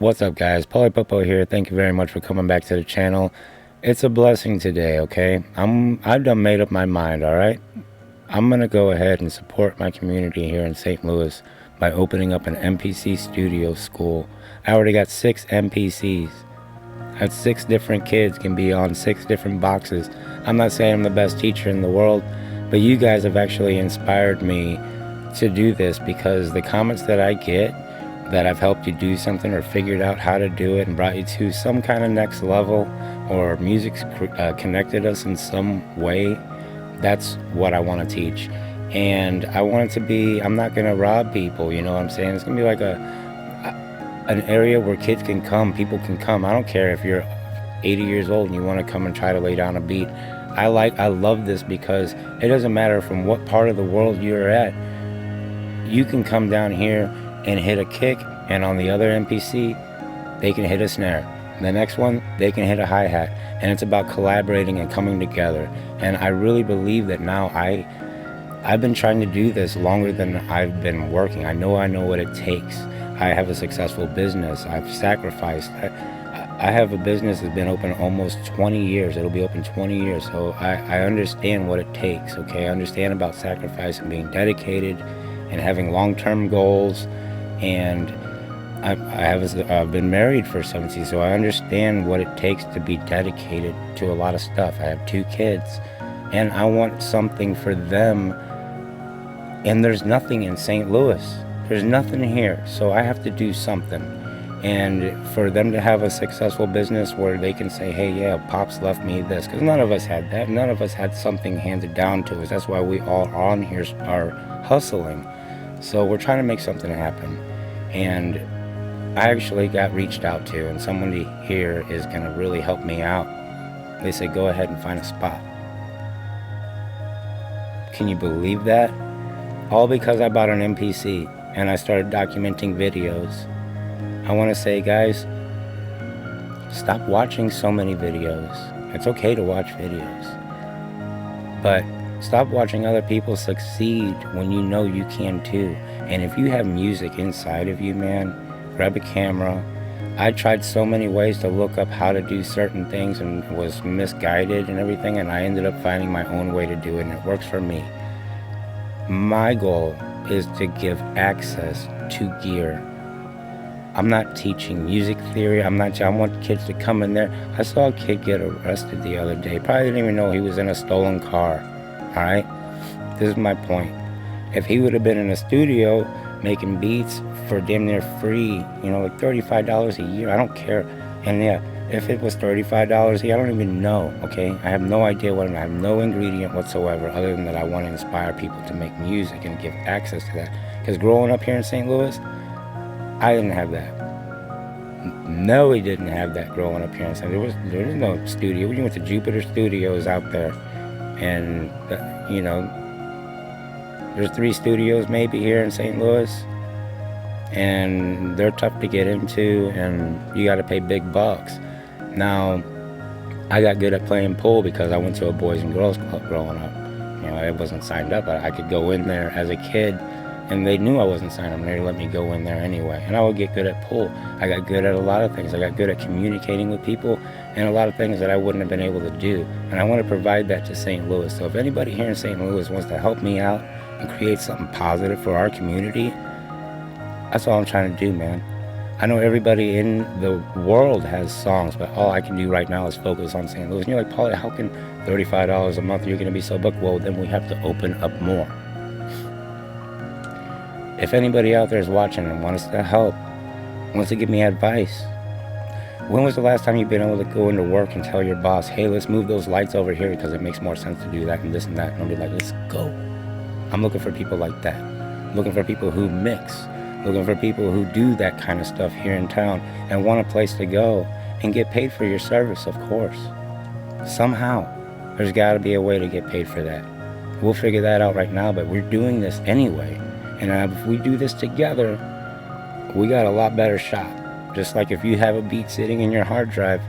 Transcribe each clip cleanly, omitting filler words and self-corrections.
What's up, guys? Polypopo here. Thank you very much for coming back to the channel. It's a blessing today, okay? I've done made up my mind, all right? I'm gonna go ahead and support my community here in St. Louis by opening up an MPC studio school. I already got 6 MPCs. That's 6 different kids can be on 6 different boxes. I'm not saying I'm the best teacher in the world, but you guys have actually inspired me to do this, because the comments that I get that I've helped you do something or figured out how to do it and brought you to some kind of next level, or music's connected us in some way, that's what I want to teach. And I want it to be, I'm not going to rob people, you know what I'm saying? It's going to be like an area where kids can come, people can come. I don't care if you're 80 years old and you want to come and try to lay down a beat. I love this because it doesn't matter from what part of the world you're at. You can come down here and hit a kick, and on the other MPC, they can hit a snare. The next one, they can hit a hi-hat. And it's about collaborating and coming together. And I really believe that now I've been trying to do this longer than I've been working. I know what it takes. I have a successful business. I've sacrificed. I have a business that's been open almost 20 years. It'll be open 20 years. So I understand what it takes, okay? I understand about sacrifice and being dedicated and having long-term goals. And I've been married for 17, so I understand what it takes to be dedicated to a lot of stuff. I have 2 kids, and I want something for them. And there's nothing in St. Louis. There's nothing here, so I have to do something. And for them to have a successful business where they can say, hey, yeah, Pops left me this, because none of us had that. None of us had something handed down to us. That's why we all on here are hustling. So we're trying to make something happen. And I actually got reached out to, and somebody here is going to really help me out. They said, go ahead and find a spot. Can you believe that? All because I bought an MPC and I started documenting videos. I want to say, guys, stop watching so many videos. It's okay to watch videos, but stop watching other people succeed when you know you can too. And if you have music inside of you, man, grab a camera. I tried so many ways to look up how to do certain things and was misguided and everything, and I ended up finding my own way to do it, and it works for me. My goal is to give access to gear. I'm not teaching music theory. I want kids to come in there. I saw a kid get arrested the other day. Probably didn't even know he was in a stolen car. All right? This is my point. If he would have been in a studio making beats for damn near free, you know, like $35 a year, I don't care. And yeah, if it was $35 a year, I don't even know, okay? I have no idea I have no ingredient whatsoever other than that I want to inspire people to make music and give access to that. Because growing up here in St. Louis, I didn't have that. No, we didn't have that growing up here in St. Louis. There was no studio. We went to Jupiter Studios out there. And, you know, there's 3 studios maybe here in St. Louis. And they're tough to get into, and you got to pay big bucks. Now, I got good at playing pool because I went to a Boys and Girls Club growing up. You know, I wasn't signed up, but I could go in there as a kid, and they knew I wasn't signed up, and they let me go in there anyway. And I would get good at pool. I got good at a lot of things. I got good at communicating with people and a lot of things that I wouldn't have been able to do. And I want to provide that to St. Louis. So if anybody here in St. Louis wants to help me out and create something positive for our community, that's all I'm trying to do, man. I know everybody in the world has songs, but all I can do right now is focus on St. Louis. And you're like, Paulie, how can $35 a month you're going to be so booked? Well, then we have to open up more. If anybody out there is watching and wants to help, wants to give me advice, when was the last time you've been able to go into work and tell your boss, hey, let's move those lights over here because it makes more sense to do that and this and that? And I'll be like, let's go. I'm looking for people like that. I'm looking for people who mix. Looking for people who do that kind of stuff here in town and want a place to go and get paid for your service, of course. Somehow, there's got to be a way to get paid for that. We'll figure that out right now, but we're doing this anyway. And if we do this together, we got a lot better shot. Just like if you have a beat sitting in your hard drive,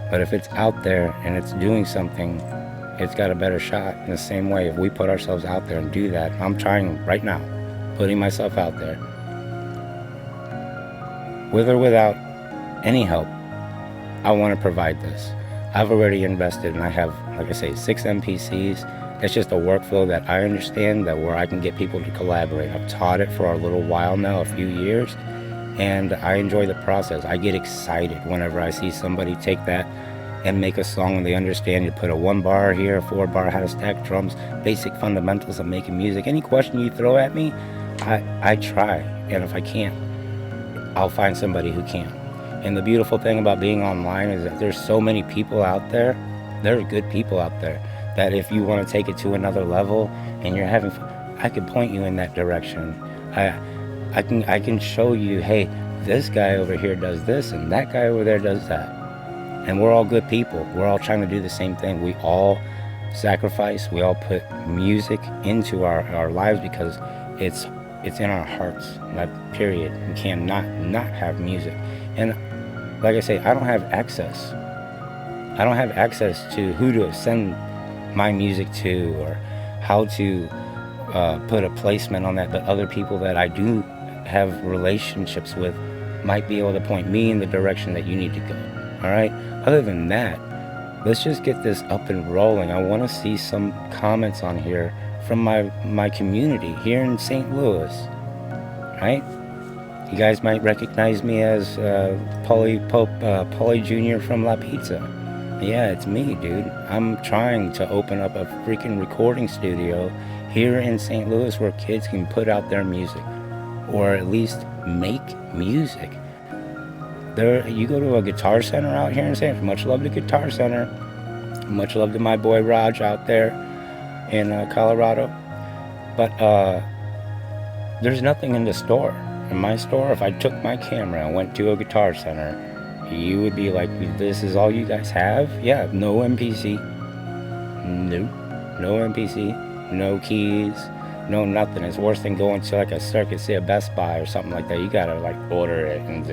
but if it's out there and it's doing something, it's got a better shot. In the same way, if we put ourselves out there and do that, I'm trying right now, putting myself out there. With or without any help, I want to provide this. I've already invested, and I have, like I say, 6 MPCs. It's just a workflow that I understand, that where I can get people to collaborate. I've taught it for a little while now, a few years, and I enjoy the process. I get excited whenever I see somebody take that and make a song and they understand. You put a 1 bar here, a 4 bar, how to stack drums, basic fundamentals of making music. Any question you throw at me, I try, and if I can't, I'll find somebody who can. And the beautiful thing about being online is that there's so many people out there. There are good people out there that if you want to take it to another level and you're having fun, I can point you in that direction. I can show you, hey, this guy over here does this and that guy over there does that. And we're all good people. We're all trying to do the same thing. We all sacrifice. We all put music into our lives because it's in our hearts. That period. We can't not have music. And like I say, I don't have access. I don't have access to who to send my music to or how to put a placement on that. But other people that I do have relationships with might be able to point me in the direction that you need to go. All right? Other than that, let's just get this up and rolling. I want to see some comments on here from my community here in St. Louis, right? You guys might recognize me as Paulie Jr. from La Pizza. Yeah, it's me, dude. I'm trying to open up a freaking recording studio here in St. Louis where kids can put out their music, or at least make music. You go to a Guitar Center out here in St. Louis. Much love to Guitar Center. Much love to my boy Raj out there in Colorado. But there's nothing in the store. In my store, if I took my camera and went to a Guitar Center, you would be like, this is all you guys have? Yeah, no MPC. Nope. No MPC. No keys. No nothing. It's worse than going to like a circuit, say a Best Buy or something like that. You gotta like order it and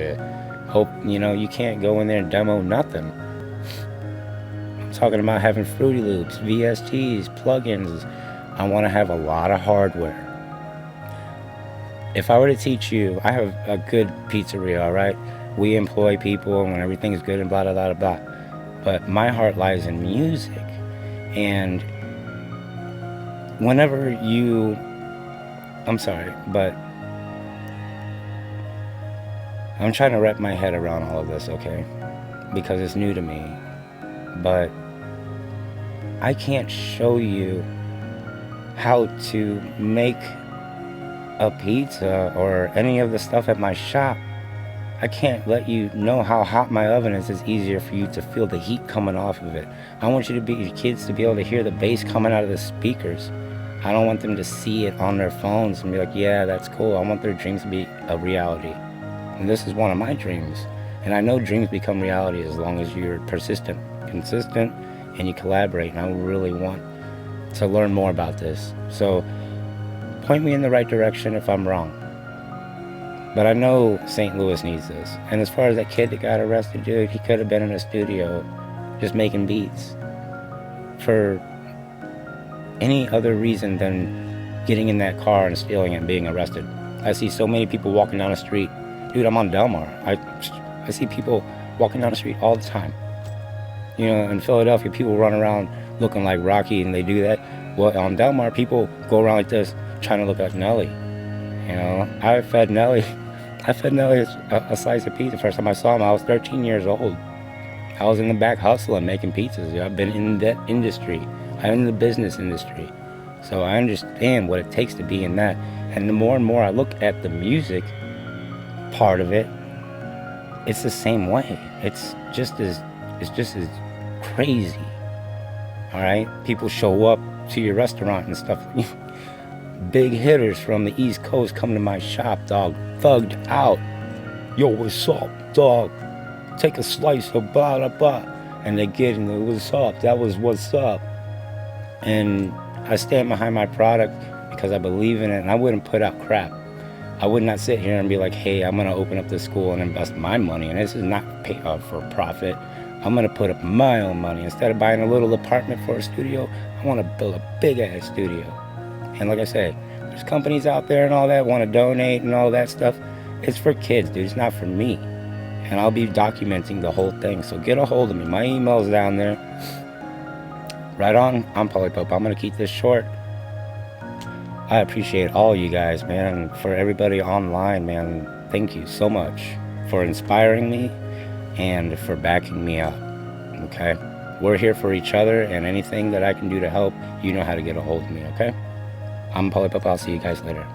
hope, you can't go in there and demo nothing. I'm talking about having Fruity Loops, VSTs, plugins. I want to have a lot of hardware. If I were to teach you, I have a good pizzeria, all right? We employ people and everything's good and blah, blah, blah, blah. But my heart lies in music. And whenever I'm sorry, but I'm trying to wrap my head around all of this, okay? Because it's new to me. But I can't show you how to make a pizza or any of the stuff at my shop. I can't let you know how hot my oven is. It's easier for you to feel the heat coming off of it. I want your kids to be able to hear the bass coming out of the speakers. I don't want them to see it on their phones and be like, yeah, that's cool. I want their dreams to be a reality. And this is one of my dreams. And I know dreams become reality as long as you're persistent, consistent, and you collaborate. And I really want to learn more about this. So point me in the right direction if I'm wrong. But I know St. Louis needs this. And as far as that kid that got arrested, dude, he could have been in a studio just making beats for any other reason than getting in that car and stealing it and being arrested. I see so many people walking down the street. Dude, I'm on Delmar. I see people walking down the street all the time. In Philadelphia, people run around looking like Rocky, and they do that. Well, on Delmar, people go around like this, trying to look like Nelly. I fed Nelly a slice of pizza. First time I saw him, I was 13 years old. I was in the back hustling, making pizzas. I've been in that industry. I'm in the business industry. So I understand what it takes to be in that. And the more and more I look at the music part of it, it's the same way. It's just as crazy. All right? People show up to your restaurant and stuff. Big hitters from the East Coast come to my shop, dog, thugged out. Yo, what's up, dog? Take a slice of blah, blah, blah. And they get in the, what's up? That was what's up. And I stand behind my product because I believe in it, and I wouldn't put out crap. I would not sit here and be like, hey, I'm going to open up this school and invest my money, and this is not for profit. I'm going to put up my own money. Instead of buying a little apartment for a studio, I want to build a big-ass studio. And like I say, there's companies out there and all that want to donate and all that stuff. It's for kids, dude. It's not for me. and I'll be documenting the whole thing. So get a hold of me. My email's down there. Right on. I'm Polypope. I'm gonna keep this short. I appreciate all you guys, man. For everybody online, man, thank you so much for inspiring me and for backing me up. Okay, we're here for each other, and anything that I can do to help, you know how to get a hold of me. Okay, I'm Polypope. I'll see you guys later.